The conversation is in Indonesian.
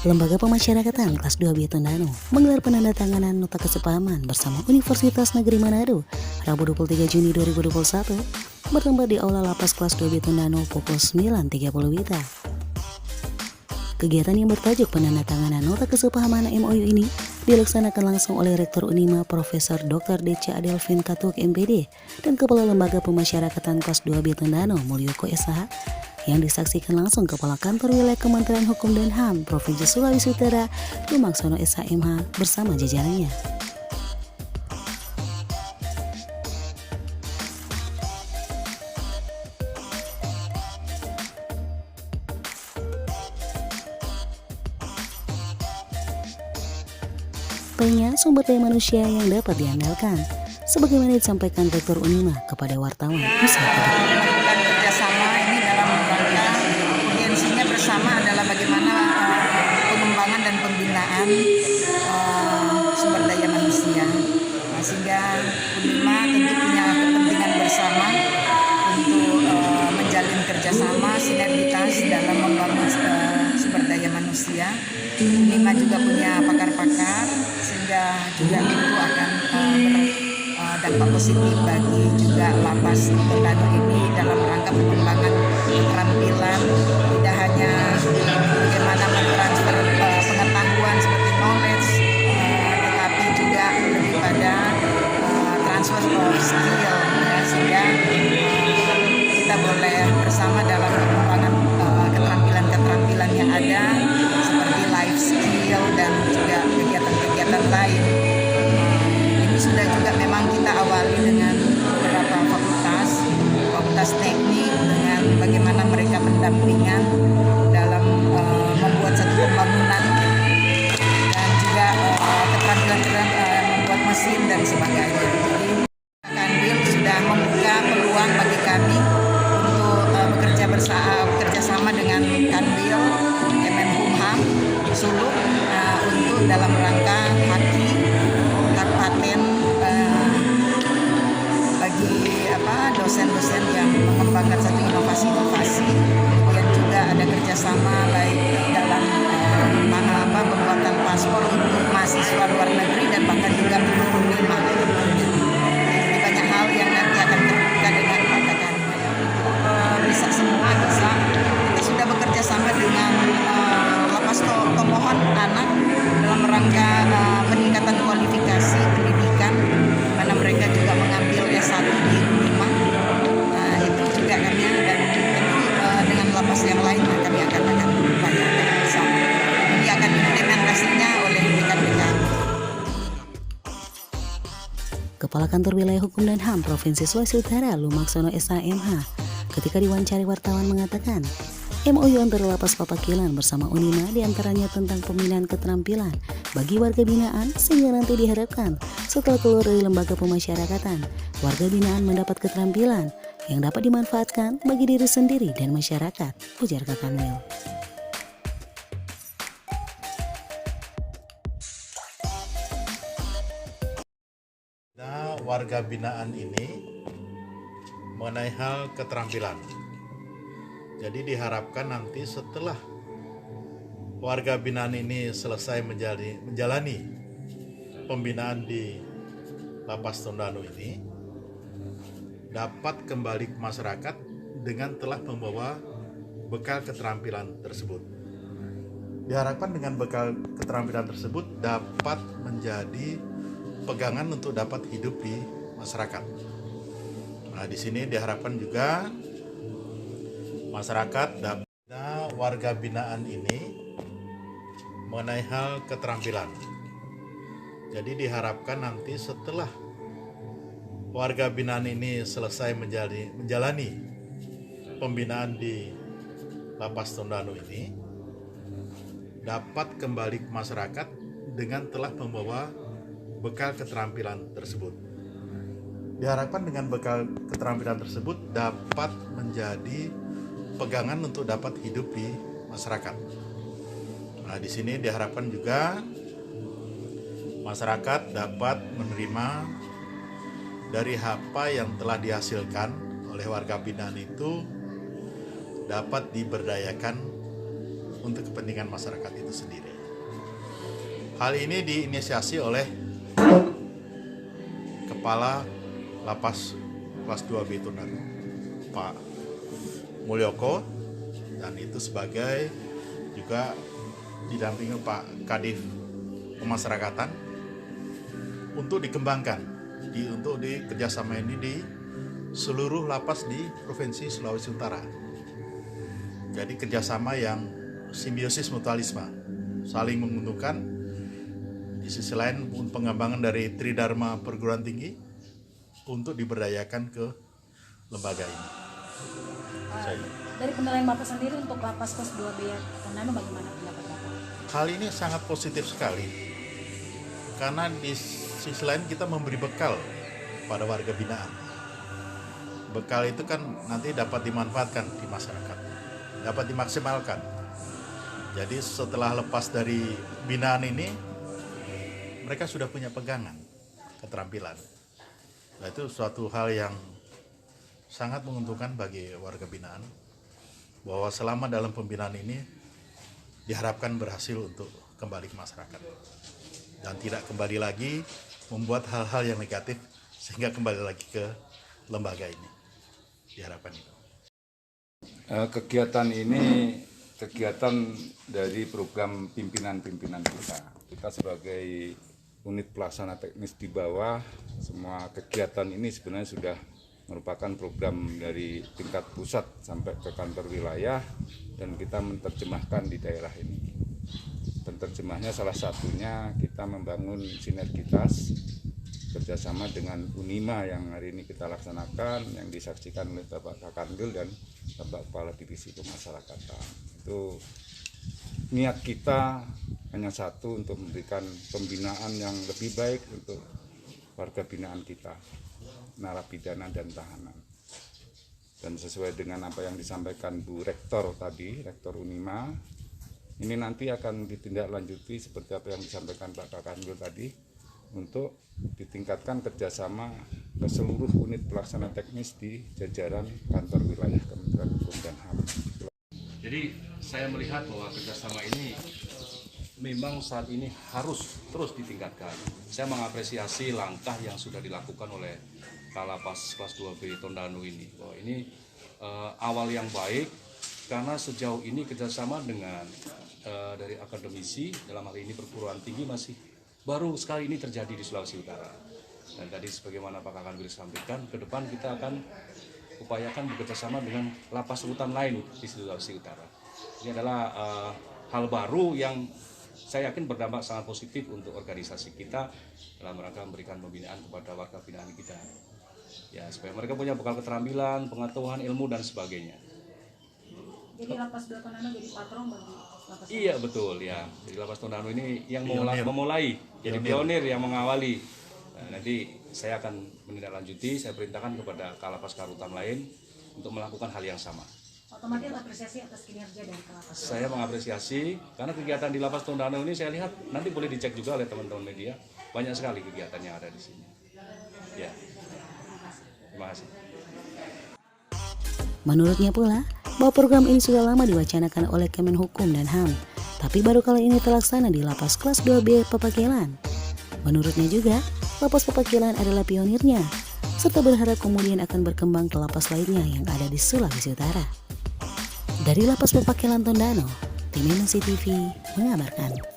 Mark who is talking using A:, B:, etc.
A: Lembaga Pemasyarakatan kelas 2 Bietondano menggelar penandatanganan nota kesepahaman bersama Universitas Negeri Manado Rabu 23 Juni 2021 bertempat di Aula Lapas kelas 2 Bietondano pukul 9.30 WITA. Kegiatan yang bertajuk penandatanganan nota kesepahaman MOU ini dilaksanakan langsung oleh Rektor Unima Profesor Dr. Deca Adelvin Katuk MPD dan Kepala Lembaga Pemasyarakatan kelas 2 Bietondano Mulyoko SH yang disaksikan langsung Kepala Kantor Wilayah Kementerian Hukum dan HAM Provinsi Sulawesi Utara Lumaksono SHMH bersama jajarannya. Banyak sumber daya manusia yang dapat diandalkan, sebagaimana disampaikan Rektor Unima kepada wartawan.
B: Melakukan kerjasama ini dalam rangka urgensinya bersama adalah bagaimana pengembangan dan pembinaan sumber daya manusia. Sehingga Unima tentu punya kepentingan bersama untuk menjalin kerjasama sinergitas dalam membangun sumber daya manusia. Unima juga punya pakar-pakar sehingga juga itu akan dampak positif bagi juga lapas Bietondano ini dalam rangka pengembangan keterampilan, tidak hanya bagaimana mentransfer pengetahuan seperti knowledge, tetapi juga lebih pada transfer of skill, ya, sehingga kita boleh bersama dalam pengembangan keterampilan-keterampilan yang ada seperti life skill dan juga kegiatan-kegiatan lain. Ini sudah juga memang kita awali dengan beberapa fakultas teknik dengan bagaimana mereka pendampingan dalam membuat satu pembangunan dan juga keterampilan membuat mesin dan sebagainya. Jadi Kanwil sudah membuka peluang bagi kami untuk bekerja sama dengan Kanwil, Kemenkumham, Suluk untuk dalam rangka hak paten bagi dosen-dosen yang mengembangkan satu inovasi-inovasi. Kemudian juga ada kerjasama baik dalam pembuatan paspor untuk mahasiswa luar negeri dan bahkan juga untuk Unima. Jadi banyak hal yang nanti akan terbuka dengan katakan bisa semua bisa. Kita sudah bekerja sama dengan lapas pemohon anak dalam rangka peningkatan kualifikasi pendidikan, mana mereka juga mengambil S1 di Unima. Itu juga kami dan tentu dengan lapas yang lain kami akan upayakan bersama. Ini akan implementasinya oleh dekan-dekan.
A: Kepala Kantor Wilayah Hukum dan HAM Provinsi Sulawesi Utara Lumaksono SHMH ketika diwawancari wartawan mengatakan MOU antara Lapas Papakilan bersama Unima diantaranya tentang pembinaan keterampilan bagi warga binaan sehingga nanti diharapkan setelah keluar dari lembaga pemasyarakatan, warga binaan mendapat keterampilan yang dapat dimanfaatkan bagi diri sendiri dan masyarakat, ujar Kanwil.
C: Nah, warga binaan ini mengenai hal keterampilan. Jadi diharapkan nanti setelah warga binaan ini selesai menjalani pembinaan di Lapas Tondano ini dapat kembali ke masyarakat dengan telah membawa bekal keterampilan tersebut. Diharapkan dengan bekal keterampilan tersebut dapat menjadi pegangan untuk dapat hidup di masyarakat. Nah, di sini diharapkan juga masyarakat dan warga binaan ini mengenai hal keterampilan. Jadi diharapkan nanti setelah warga binaan ini selesai menjalani pembinaan di Lapas Tondano ini dapat kembali ke masyarakat dengan telah membawa bekal keterampilan tersebut. Diharapkan dengan bekal keterampilan tersebut dapat menjadi pegangan untuk dapat hidup di masyarakat. Nah, di sini diharapkan juga masyarakat dapat menerima dari apa yang telah dihasilkan oleh warga binaan itu dapat diberdayakan untuk kepentingan masyarakat itu sendiri. Hal ini diinisiasi oleh Kepala Lapas Kelas 2B Tondano, Pak Mulyoko, dan itu sebagai juga didampingi Pak Kadif Pemasyarakatan untuk dikembangkan, untuk kerjasama ini di seluruh lapas di Provinsi Sulawesi Utara. Jadi kerjasama yang simbiosis mutualisme, saling menguntungkan. Di sisi lain pengembangan dari Tridharma Perguruan Tinggi untuk diberdayakan ke lembaga ini.
D: Dari penilaian Bapak sendiri untuk lapas kelas 2B Tondano bagaimana pendapat Bapak?
C: Hal ini sangat positif sekali, karena di sisi lain kita memberi bekal pada warga binaan. Bekal itu kan nanti dapat dimanfaatkan di masyarakat, dapat dimaksimalkan. Jadi setelah lepas dari binaan ini, mereka sudah punya pegangan, keterampilan. Nah, itu suatu hal yang sangat menguntungkan bagi warga binaan, bahwa selama dalam pembinaan ini diharapkan berhasil untuk kembali ke masyarakat dan tidak kembali lagi membuat hal-hal yang negatif sehingga kembali lagi ke lembaga ini. Diharapkan itu.
E: Kegiatan ini kegiatan dari program pimpinan-pimpinan kita. Kita sebagai unit pelaksana teknis di bawah, semua kegiatan ini sebenarnya sudah merupakan program dari tingkat pusat sampai ke kantor wilayah, dan kita menerjemahkan di daerah ini. Penerjemahnya salah satunya kita membangun sinergitas kerjasama dengan Unima yang hari ini kita laksanakan, yang disaksikan oleh Bapak Kakanwil dan Bapak Kepala Divisi Pemasyarakatan. Itu niat kita hanya satu, untuk memberikan pembinaan yang lebih baik untuk warga binaan kita, narapidana dan tahanan. Dan sesuai dengan apa yang disampaikan Bu Rektor tadi, Rektor Unima, ini nanti akan ditindaklanjuti seperti apa yang disampaikan Pak Kakanwil tadi, untuk ditingkatkan kerjasama ke seluruh unit pelaksana teknis di jajaran kantor wilayah Kementerian Hukum dan HAM.
F: Jadi saya melihat bahwa kerjasama ini memang saat ini harus terus ditingkatkan. Saya mengapresiasi langkah yang sudah dilakukan oleh Kalapas Kelas 2B Tondano ini. Bahwa ini awal yang baik, karena sejauh ini kerjasama dengan dari akademisi, dalam hal ini perguruan tinggi, masih baru sekali ini terjadi di Sulawesi Utara. Dan tadi sebagaimana Pak Kakanwil sampaikan, ke depan kita akan upayakan bekerjasama dengan lapas rutan lain di Sulawesi Utara. Ini adalah hal baru yang saya yakin berdampak sangat positif untuk organisasi kita dalam rangka memberikan pembinaan kepada warga binaan kita. Ya, supaya mereka punya bekal keterampilan, pengetahuan, ilmu, dan sebagainya.
D: Jadi lapas 2 Tondano jadi patron bagi lapas.
F: Iya, betul ya. Jadi lapas Tondano ini yang memulai, jadi pionir yang mengawali. Nah, nanti saya akan menindaklanjuti, saya perintahkan kepada Kalapas Karutan lain untuk melakukan hal yang sama.
D: Otomatis apresiasi atas kinerja dari Kalapas.
F: Saya mengapresiasi karena kegiatan di Lapas Tondano ini saya lihat nanti boleh dicek juga oleh teman-teman media, banyak sekali kegiatan yang ada di sini. Ya, terima kasih.
A: Menurutnya pula, bahwa program ini sudah lama diwacanakan oleh Kemenhukum dan HAM, tapi baru kali ini terlaksana di Lapas Kelas 2B Papakilan. Menurutnya juga, Lapas Papakilan adalah pionirnya, serta berharap kemudian akan berkembang ke lapas lainnya yang ada di Sulawesi Utara. Dari Lapas Papakilan Tondano, tim MNC TV mengabarkan.